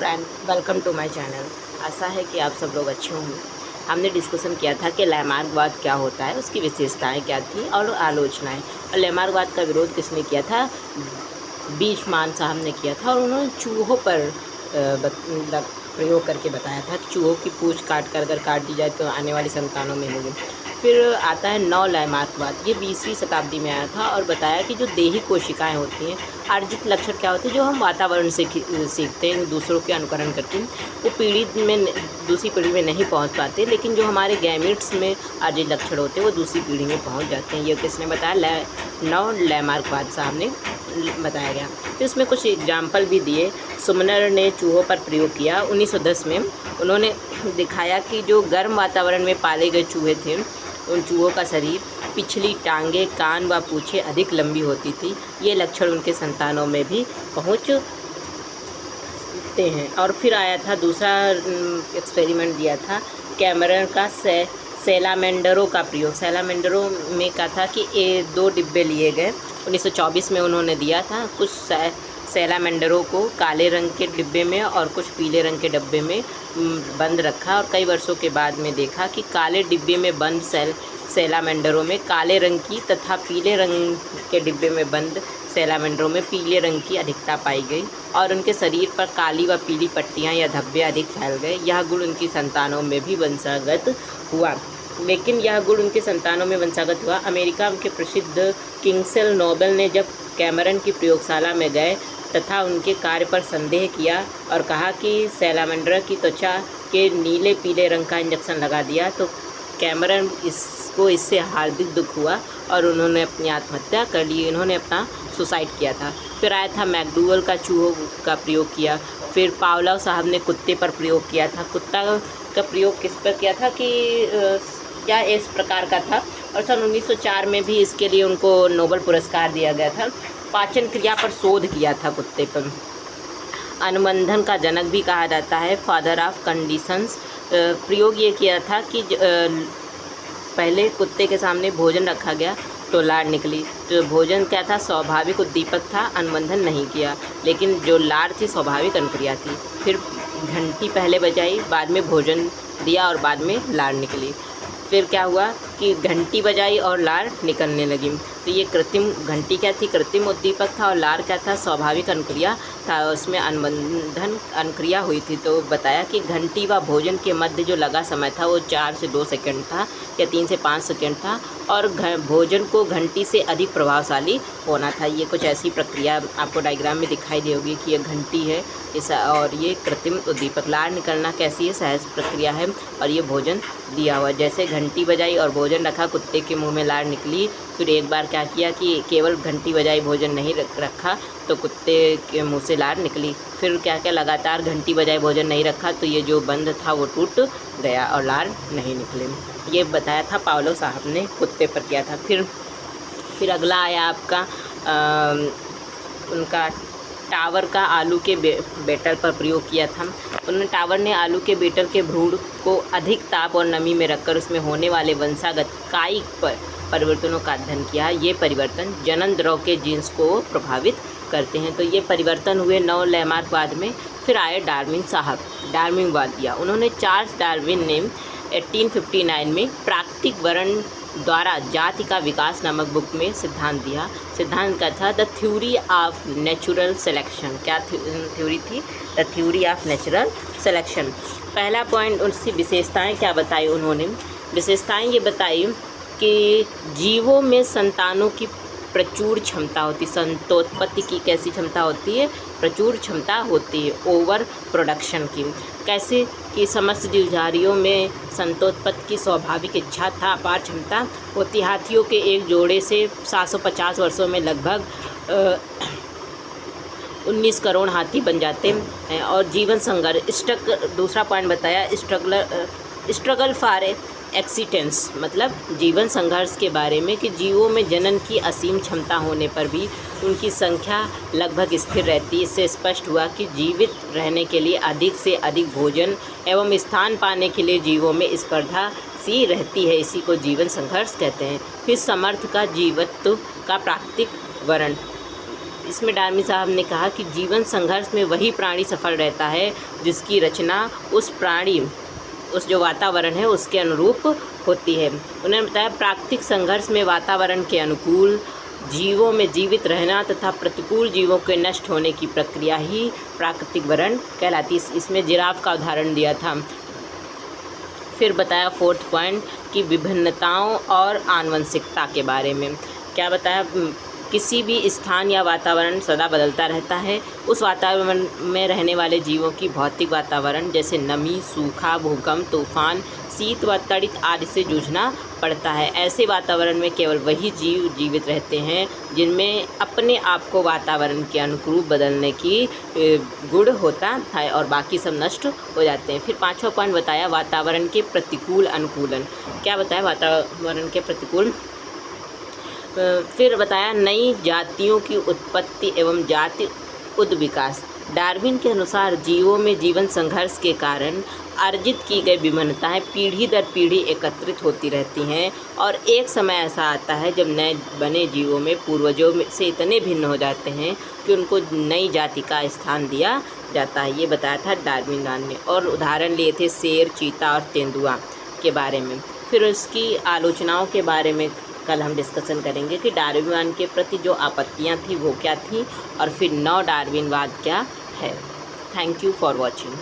Friend, welcome to my channel. आशा है कि आप सब लोग अच्छे होंगे। हमने डिस्कशन किया था कि लैमार्कवाद क्या होता है, उसकी विशेषताएं क्या थी और आलोचनाएं, और लैमार्कवाद का विरोध किसने किया था? बीचमान साहब ने किया था, और उन्होंने चूहों पर प्रयोग करके बताया था कि चूहों की पूँछ अगर काट दी जाए तो आने वाली संतानों में होगी। फिर आता है नौ लैमार्कवाद। ये 20वीं शताब्दी में आया था और बताया कि जो देही कोशिकाएं होती हैं, अर्जित लक्षण क्या होते हैं, जो हम वातावरण से सीखते हैं, दूसरों के अनुकरण करते हैं, वो दूसरी पीढ़ी में नहीं पहुंच पाते, लेकिन जो हमारे गैमेट्स में अर्जित लक्षण होते हैं वो दूसरी पीढ़ी में पहुंच जाते हैं। ये किसने बताया? नौ लैमार्कवाद साहब ने बताया गया। तो इसमें कुछ एग्जाम्पल भी दिए। सुमनर ने चूहों पर प्रयोग किया 1910 में। उन्होंने दिखाया कि जो गर्म वातावरण में पाले गए चूहे थे, उन चूहों का शरीर, पिछली टांगें, कान व पूँछें अधिक लंबी होती थी। ये लक्षण उनके संतानों में भी पहुँचते हैं। और फिर आया था दूसरा एक्सपेरिमेंट दिया था कैमरन का सैलामेंडरों का प्रयोग। सैलामेंडरों में कहा था कि 2 डिब्बे लिए गए। 1924 में उन्होंने दिया था कुछ सैलामेंडरों को काले रंग के डिब्बे में और कुछ पीले रंग के डिब्बे में बंद रखा, और कई वर्षों के बाद में देखा कि काले डिब्बे में बंद सैलामेंडरों में काले रंग की तथा पीले रंग के डिब्बे में बंद सैलामेंडरों में पीले रंग की अधिकता पाई गई, और उनके शरीर पर काली व पीली पट्टियाँ या धब्बे अधिक फैल गए। यह गुण उनकी संतानों में भी वंशागत हुआ। लेकिन यह गुण उनके संतानों में वंशागत हुआ। अमेरिका के प्रसिद्ध किंगसेल नोबेल ने जब कैमरन की प्रयोगशाला में गए तथा उनके कार्य पर संदेह किया और कहा कि सैलामेंडर की त्वचा के नीले पीले रंग का इंजेक्शन लगा दिया, तो कैमरन इससे हार्दिक दुख हुआ और उन्होंने अपनी आत्महत्या कर ली। इन्होंने अपना सुसाइड किया था। फिर आया था मैकडूगल का चूहों का प्रयोग किया। फिर पावलोव साहब ने कुत्ते पर प्रयोग किया था। कुत्ता का प्रयोग किस पर किया था कि क्या इस प्रकार का था, और सन 1904 में भी इसके लिए उनको नोबेल पुरस्कार दिया गया था। पाचन क्रिया पर शोध किया था कुत्ते पर। अनुबंधन का जनक भी कहा जाता है, फादर ऑफ कंडीशंस। प्रयोग ये किया था कि पहले कुत्ते के सामने भोजन रखा गया तो लार निकली। तो भोजन क्या था? स्वाभाविक उद्दीपक था, अनुबंधन नहीं किया, लेकिन जो लार थी स्वाभाविक अनुक्रिया थी। फिर घंटी पहले बजाई, बाद में भोजन दिया और बाद में लार निकली। फिर क्या हुआ कि घंटी बजाई और लार निकलने लगी। तो ये कृत्रिम घंटी क्या थी? कृत्रिम उद्दीपक था, और लार क्या था? स्वाभाविक अनुक्रिया था, उसमें अनुबंधन अनुक्रिया हुई थी। तो बताया कि घंटी व भोजन के मध्य जो लगा समय था वो 4 से 2 सेकंड था या 3 से 5 सेकंड था, और भोजन को घंटी से अधिक प्रभावशाली होना था। ये कुछ ऐसी प्रक्रिया आपको डायग्राम में दिखाई दी होगी कि ये घंटी है और ये कृत्रिम उद्दीपक। लार निकलना कैसी है? सहज प्रक्रिया है, और ये भोजन दिया हुआ। जैसे घंटी बजाई और भोजन रखा, कुत्ते के मुंह में लार निकली। फिर एक बार क्या किया कि केवल घंटी बजाई भोजन नहीं रखा तो कुत्ते के मुंह से लार निकली। फिर क्या क्या लगातार घंटी बजाई भोजन नहीं रखा तो ये जो बंद था वो टूट गया और लार नहीं निकले। ये बताया था पावलोव साहब ने, कुत्ते पर किया था। फिर अगला आया आपका उनका टावर का आलू के बेटर पर प्रयोग किया था। उन्होंने टावर ने आलू के बेटर के भ्रूण को अधिक ताप और नमी में रखकर उसमें होने वाले वंशागत कायिक परिवर्तनों का अध्ययन किया। ये परिवर्तन जनन द्रव के जीन्स को प्रभावित करते हैं। तो ये परिवर्तन हुए नौ लैमार्कवाद में। फिर आए डार्विन साहब, डार्विनवाद दिया। उन्होंने चार्ल्स डार्विन ने 1859 में प्राकृतिक वर्ण द्वारा जाति का विकास नामक बुक में सिद्धांत दिया। सिद्धांत का था the theory of natural selection. क्या थ्योरी थी? The theory of natural selection. पहला पॉइंट, उसकी विशेषताएं क्या बताई उन्होंने? विशेषताएं ये बताई कि जीवों में संतानों की प्रचुर क्षमता होती, संतानोत्पत्ति की कैसी क्षमता होती है? प्रचुर क्षमता होती है, ओवर प्रोडक्शन की। कैसे कि समस्त जीवधारियों में संतानोत्पत्ति की स्वाभाविक इच्छा था, अपार क्षमता होती। हाथियों के एक जोड़े से 750 वर्षों में लगभग 19 करोड़ हाथी बन जाते हैं। और जीवन संघर्ष, दूसरा पॉइंट बताया, स्ट्रगल फॉर एक्सिस्टेंस, मतलब जीवन संघर्ष के बारे में, कि जीवों में जनन की असीम क्षमता होने पर भी उनकी संख्या लगभग स्थिर रहती है। इससे स्पष्ट हुआ कि जीवित रहने के लिए अधिक से अधिक भोजन एवं स्थान पाने के लिए जीवों में स्पर्धा सी रहती है। इसी को जीवन संघर्ष कहते हैं। फिर समर्थ का जीवत्व का प्राकृतिक वर्ण। इसमें डार्विन साहब ने कहा कि जीवन संघर्ष में वही प्राणी सफल रहता है जिसकी रचना उस जो वातावरण है उसके अनुरूप होती है। उन्होंने बताया प्राकृतिक संघर्ष में वातावरण के अनुकूल जीवों में जीवित रहना तथा प्रतिकूल जीवों के नष्ट होने की प्रक्रिया ही प्राकृतिक वरण कहलाती है। इसमें जिराफ का उदाहरण दिया था। फिर बताया 4th पॉइंट कि विभिन्नताओं और आनुवंशिकता के बारे में। क्या बताया, किसी भी स्थान या वातावरण सदा बदलता रहता है। उस वातावरण में रहने वाले जीवों की भौतिक वातावरण जैसे नमी, सूखा, भूकंप, तूफान, शीत व तड़ित आदि से जूझना पड़ता है। ऐसे वातावरण में केवल वही जीव जीवित रहते हैं जिनमें अपने आप को वातावरण के अनुरूप बदलने की गुण होता है और बाकी सब नष्ट हो जाते हैं। फिर 5वां पॉइंट बताया वातावरण के प्रतिकूल अनुकूलन। क्या बताया वातावरण के प्रतिकूल, फिर बताया नई जातियों की उत्पत्ति एवं जाति उद्विकास। डार्विन के अनुसार जीवों में जीवन संघर्ष के कारण अर्जित की गई विभिन्नताएं पीढ़ी दर पीढ़ी एकत्रित होती रहती हैं और एक समय ऐसा आता है जब नए बने जीवों में पूर्वजों से इतने भिन्न हो जाते हैं कि उनको नई जाति का स्थान दिया जाता है। ये बताया था डार्विन ने और उदाहरण लिए थे शेर, चीता और तेंदुआ के बारे में। फिर उसकी आलोचनाओं के बारे में कल हम डिस्कशन करेंगे कि डार्विनवाद के प्रति जो आपत्तियां थी वो क्या थी और फिर नव डार्विनवाद क्या है। Thank you for watching.